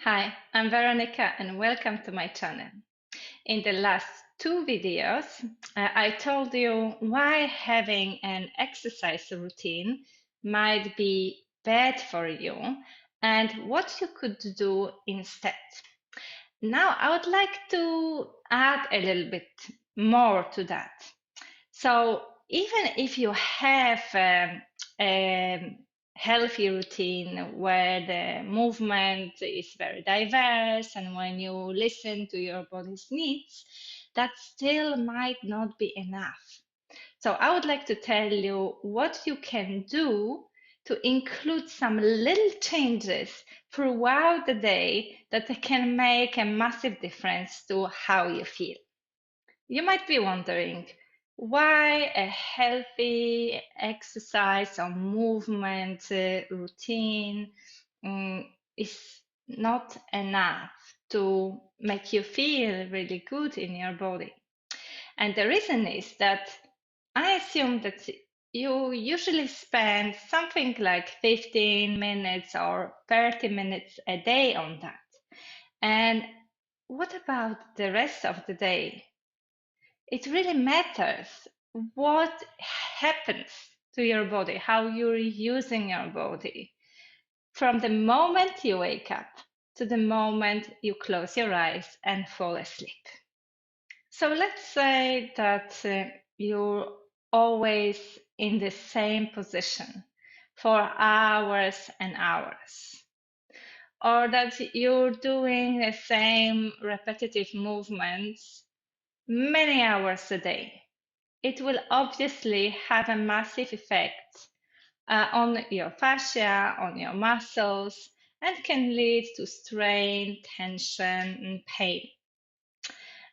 Hi, I'm Veronica and welcome to my channel. In the last two videos, I told you why having an exercise routine might be bad for you and what you could do instead. Now, I would like to add a little bit more to that. So, even if you have a healthy routine where the movement is very diverse and when you listen to your body's needs, that still might not be enough. So, I would like to tell you what you can do to include some little changes throughout the day that can make a massive difference to how you feel. You might be wondering why a healthy exercise or movement routine is not enough to make you feel really good in your body. And the reason is that I assume that you usually spend something like 15 minutes or 30 minutes a day on that. And what about the rest of the day? It really matters what happens to your body, how you're using your body from the moment you wake up to the moment you close your eyes and fall asleep. So let's say that you're always in the same position for hours and hours, or that you're doing the same repetitive movements many hours a day. It will obviously have a massive effect on your fascia, on your muscles, and can lead to strain, tension, and pain.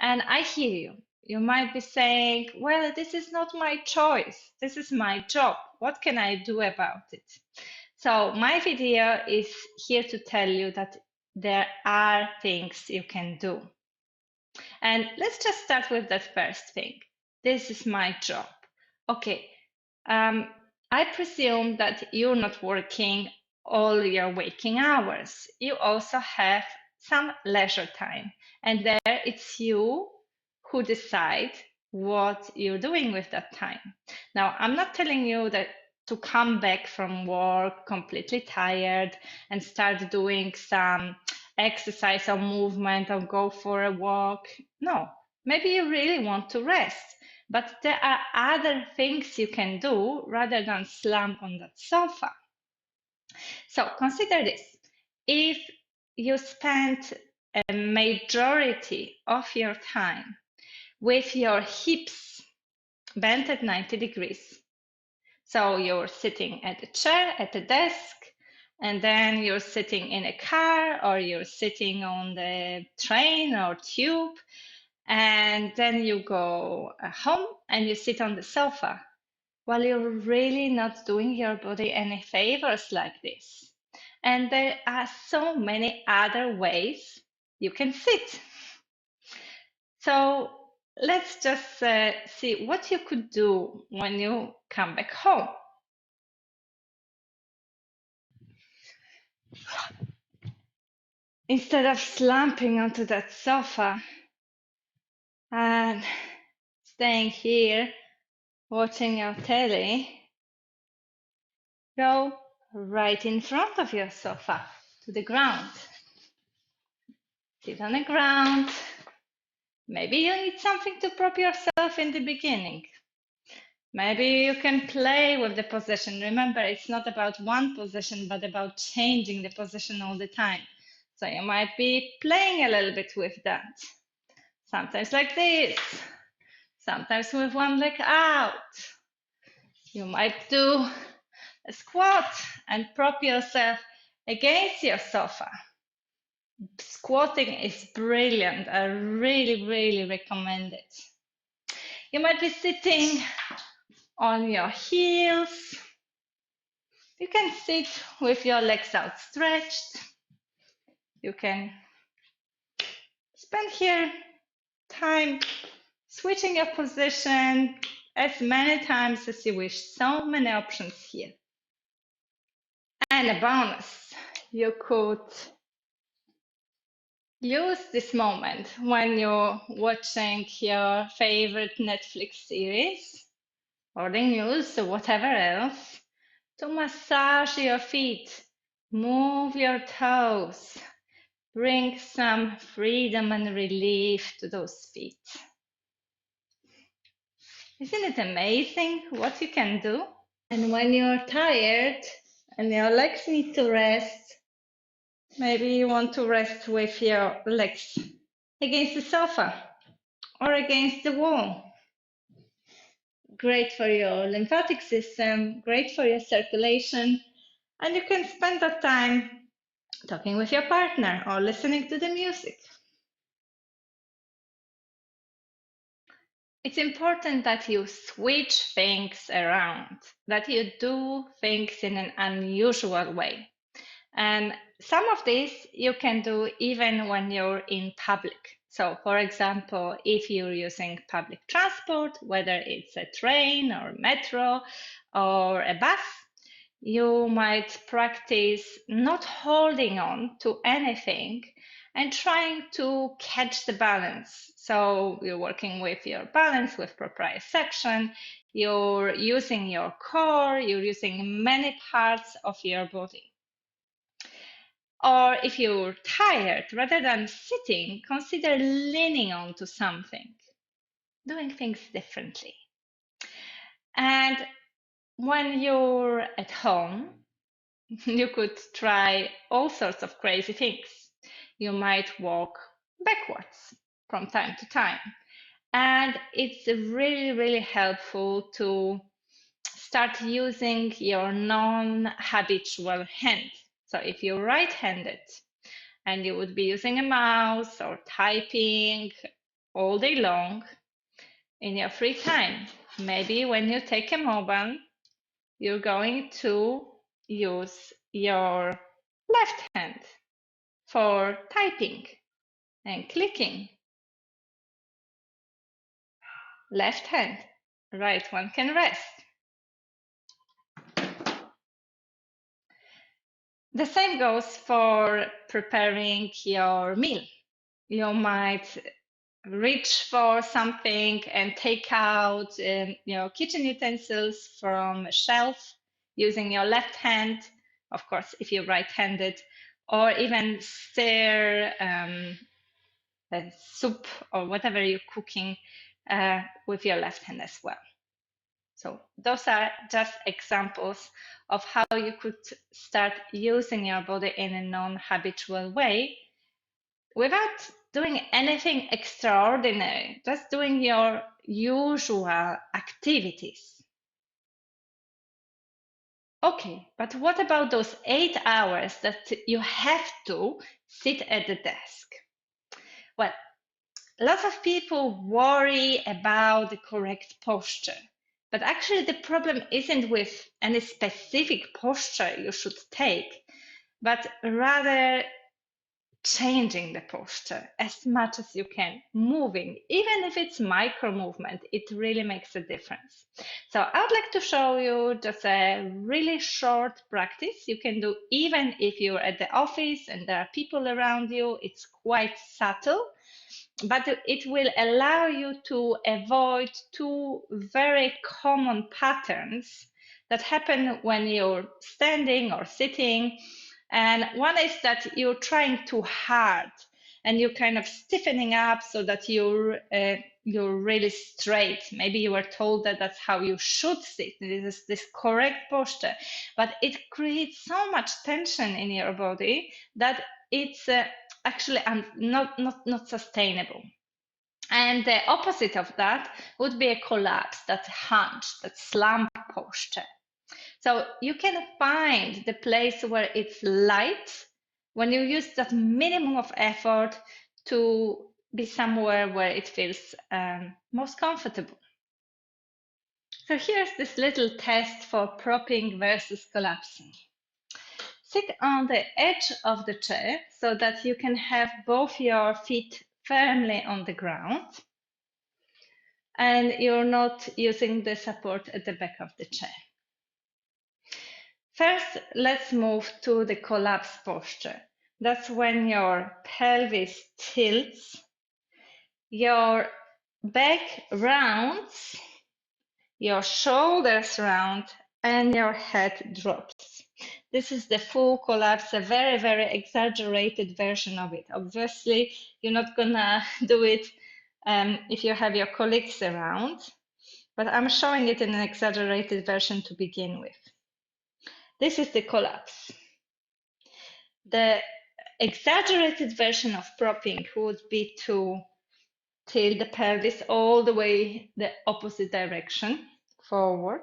And I hear you. You might be saying, well, this is not my choice. This is my job. What can I do about it? So, my video is here to tell you that there are things you can do. And let's just start with that first thing. This is my job. Okay, I presume that you're not working all your waking hours. You also have some leisure time, and there it's you who decide what you're doing with that time. Now, I'm not telling you that to come back from work completely tired and start doing some exercise or movement or go for a walk. No, maybe you really want to rest. But there are other things you can do rather than slump on that sofa. So consider this. If you spend a majority of your time with your hips bent at 90 degrees, so you're sitting at a chair, at a desk, and then you're sitting in a car or you're sitting on the train or tube, and then you go home and you sit on the sofa. Well, you're really not doing your body any favors like this. And there are so many other ways you can sit. So let's just see what you could do when you come back home. Instead of slumping onto that sofa and staying here watching your telly, go right in front of your sofa to the ground. Sit on the ground. Maybe you need something to prop yourself in the beginning. Maybe you can play with the position. Remember, it's not about one position, but about changing the position all the time. So you might be playing a little bit with that. Sometimes like this, sometimes with one leg out. You might do a squat and prop yourself against your sofa. Squatting is brilliant. I really recommend it. You might be sitting on your heels. You can sit with your legs outstretched. You can spend here time switching your position as many times as you wish. So many options here. And a bonus, you could Use this moment when you're watching your favorite Netflix series or the news or whatever else to massage your feet, move your toes, bring some freedom and relief to those feet. Isn't it amazing what you can do? And when you're tired and your legs need to rest, maybe you want to rest with your legs against the sofa or against the wall. Great for your lymphatic system, great for your circulation, and you can spend that time talking with your partner or listening to the music. It's important that you switch things around, that you do things in an unusual way. And some of this you can do even when you're in public. So, for example, if you're using public transport, whether it's a train or metro or a bus, you might practice not holding on to anything and trying to catch the balance. So you're working with your balance with proprioception, you're using your core, you're using many parts of your body. Or if you're tired, rather than sitting, consider leaning onto something, doing things differently. And when you're at home, you could try all sorts of crazy things. You might walk backwards from time to time. And it's really, really helpful to start using your non-habitual hand. So if you're right-handed and you would be using a mouse or typing all day long in your free time, maybe when you take a mobile, you're going to use your left hand for typing and clicking. Left hand, right one can rest. The same goes for preparing your meal. You might reach for something and take out your kitchen utensils from a shelf using your left hand, of course, if you're right-handed, or even stir soup or whatever you're cooking with your left hand as well. So those are just examples of how you could start using your body in a non-habitual way without doing anything extraordinary, just doing your usual activities. Okay, but what about those 8 hours that you have to sit at the desk? Well, lots of people worry about the correct posture, but actually the problem isn't with any specific posture you should take, but rather changing the posture as much as you can, moving, even if it's micro movement, it really makes a difference. So I would like to show you just a really short practice you can do even if you're at the office and there are people around you. It's quite subtle, but it will allow you to avoid two very common patterns that happen when you're standing or sitting. And one is that you're trying too hard and you're kind of stiffening up so that you're really straight. Maybe you were told that that's how you should sit. This is this correct posture, but it creates so much tension in your body that it's actually not sustainable. And the opposite of that would be a collapse, that hunch, that slump posture. So you can find the place where it's light when you use that minimum of effort to be somewhere where it feels most comfortable. So here's this little test for propping versus collapsing. Sit on the edge of the chair so that you can have both your feet firmly on the ground and you're not using the support at the back of the chair. First, let's move to the collapse posture. That's when your pelvis tilts, your back rounds, your shoulders round, and your head drops. This is the full collapse, a very, very exaggerated version of it. Obviously, you're not gonna do it if you have your colleagues around, but I'm showing it in an exaggerated version to begin with. This is the collapse. The exaggerated version of propping would be to tilt the pelvis all the way the opposite direction forward,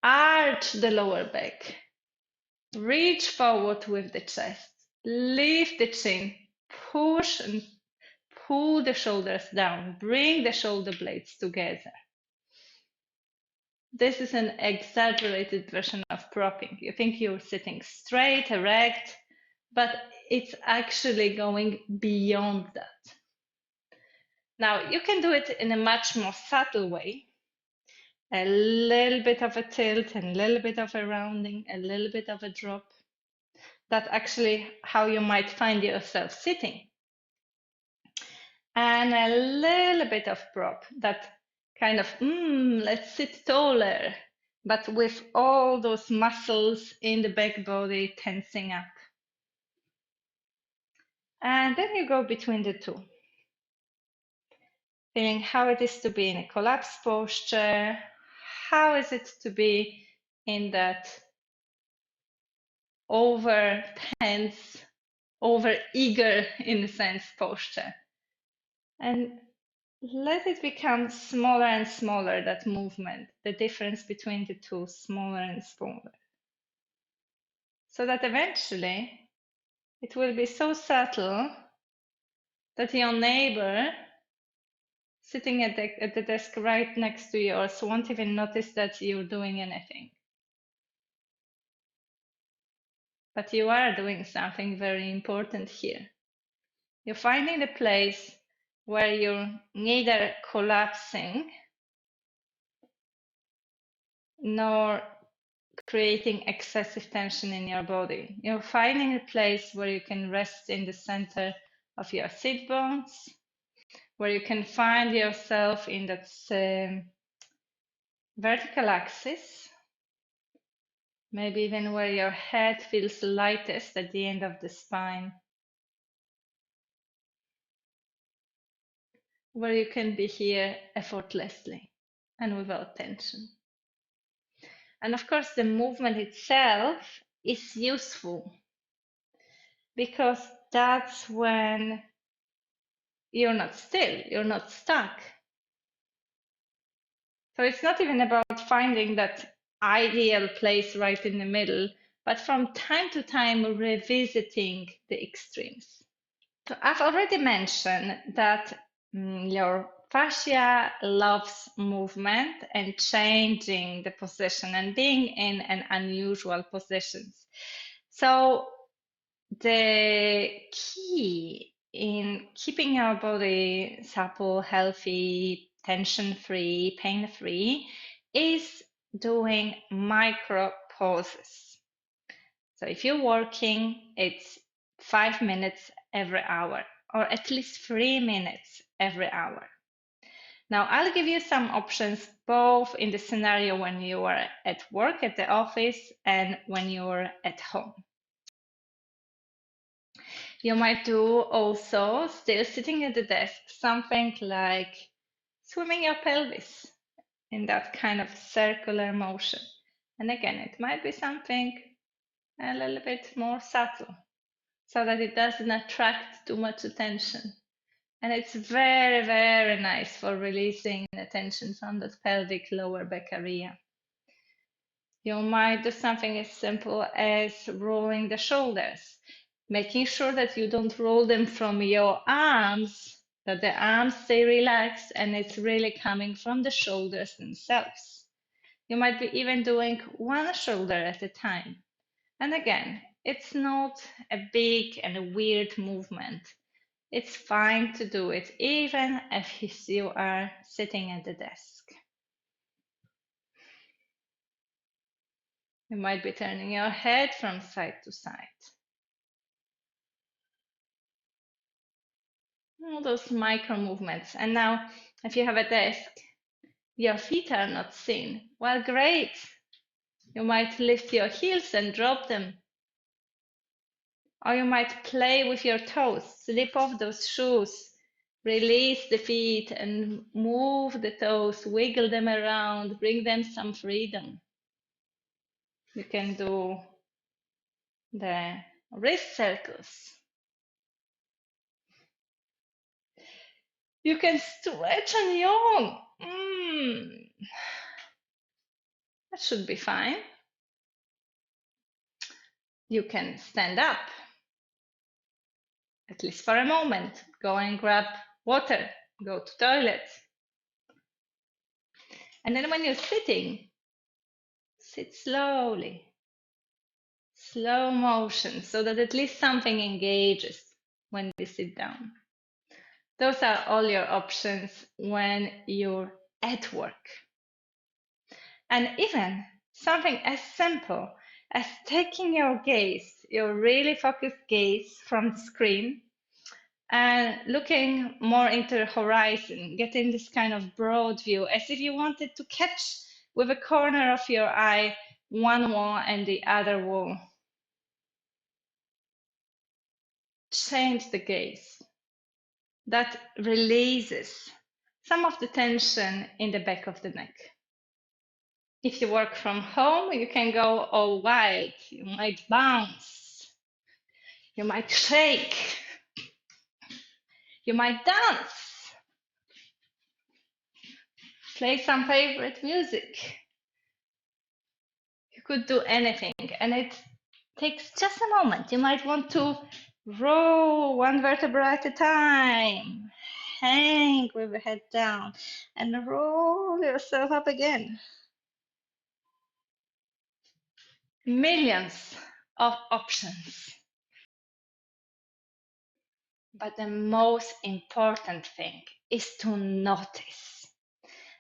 arch the lower back, reach forward with the chest, lift the chin, push and pull the shoulders down, bring the shoulder blades together. This is an exaggerated version of propping. You think you're sitting straight, erect, but it's actually going beyond that. Now, you can do it in a much more subtle way. A little bit of a tilt, and a little bit of a rounding, a little bit of a drop. That's actually how you might find yourself sitting. And a little bit of prop, that kind of, let's sit taller, but with all those muscles in the back body tensing up. And then you go between the two, feeling how it is to be in a collapsed posture, how is it to be in that over tense, over eager, in a sense, posture. And let it become smaller and smaller, that movement, the difference between the two, smaller and smaller. So that eventually it will be so subtle that your neighbor sitting at the desk right next to yours won't even notice that you're doing anything. But you are doing something very important here. You're finding the place where you're neither collapsing nor creating excessive tension in your body. You're finding a place where you can rest in the center of your sit bones, where you can find yourself in that vertical axis, maybe even where your head feels lightest at the end of the spine, where you can be here effortlessly and without tension. And of course, the movement itself is useful because that's when you're not still, you're not stuck. So it's not even about finding that ideal place right in the middle, but from time to time revisiting the extremes. So I've already mentioned that your fascia loves movement and changing the position and being in an unusual positions. So the key in keeping your body supple, healthy, tension-free, pain-free is doing micro pauses. So if you're working, it's 5 minutes every hour, or at least 3 minutes every hour. Now, I'll give you some options both in the scenario when you are at work, at the office, and when you're at home. You might do also, still sitting at the desk, something like swimming your pelvis in that kind of circular motion. And again, it might be something a little bit more subtle so that it doesn't attract too much attention. And it's very, very nice for releasing the tension from that pelvic lower back area. You might do something as simple as rolling the shoulders, making sure that you don't roll them from your arms, that the arms stay relaxed and it's really coming from the shoulders themselves. You might be even doing one shoulder at a time. And again, it's not a big and a weird movement. It's fine to do it even if you are sitting at the desk. You might be turning your head from side to side. All those micro movements. And now, if you have a desk, your feet are not seen. Well, great. You might lift your heels and drop them. Or you might play with your toes. Slip off those shoes. Release the feet and move the toes. Wiggle them around. Bring them some freedom. You can do the wrist circles. You can stretch and yawn. That should be fine. You can stand up, at least for a moment. Go and grab water, go to toilet. And then when you're sitting, sit slowly, slow motion, so that at least something engages when you sit down. Those are all your options when you're at work. And even something as simple as taking your gaze, your really focused gaze from the screen and looking more into the horizon, getting this kind of broad view, as if you wanted to catch with a corner of your eye one wall and the other wall. Change the gaze. That releases some of the tension in the back of the neck. If you work from home, you can go all wild. You might bounce. You might shake. You might dance. Play some favorite music. You could do anything, and it takes just a moment. You might want to roll one vertebra at a time. Hang with the head down and roll yourself up again. Millions of options. But the most important thing is to notice.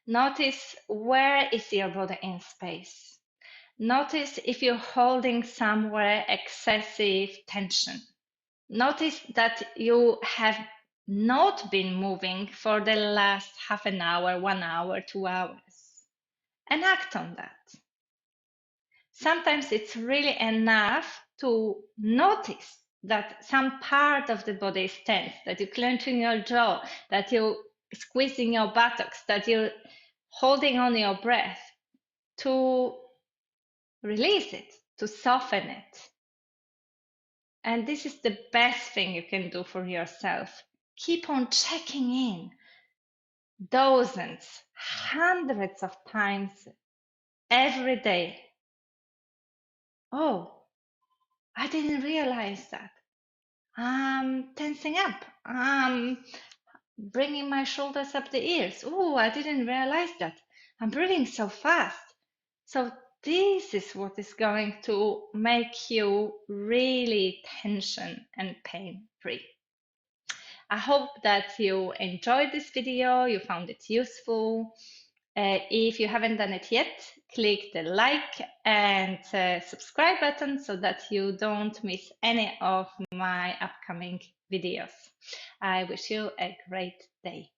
Notice where is your body in space. Notice if you're holding somewhere excessive tension. Notice that you have not been moving for the last half an hour, 1 hour, 2 hours, and act on that. Sometimes it's really enough to notice that some part of the body is tense, that you're clenching your jaw, that you're squeezing your buttocks, that you're holding on your breath, to release it, to soften it. And this is the best thing you can do for yourself. Keep on checking in dozens, hundreds of times every day. Oh, I didn't realize that. I'm tensing up. I'm bringing my shoulders up the ears. Oh, I didn't realize that. I'm breathing so fast. So this is what is going to make you really tension and pain free. I hope that you enjoyed this video, you found it useful. If you haven't done it yet, click the like and subscribe button so that you don't miss any of my upcoming videos. I wish you a great day.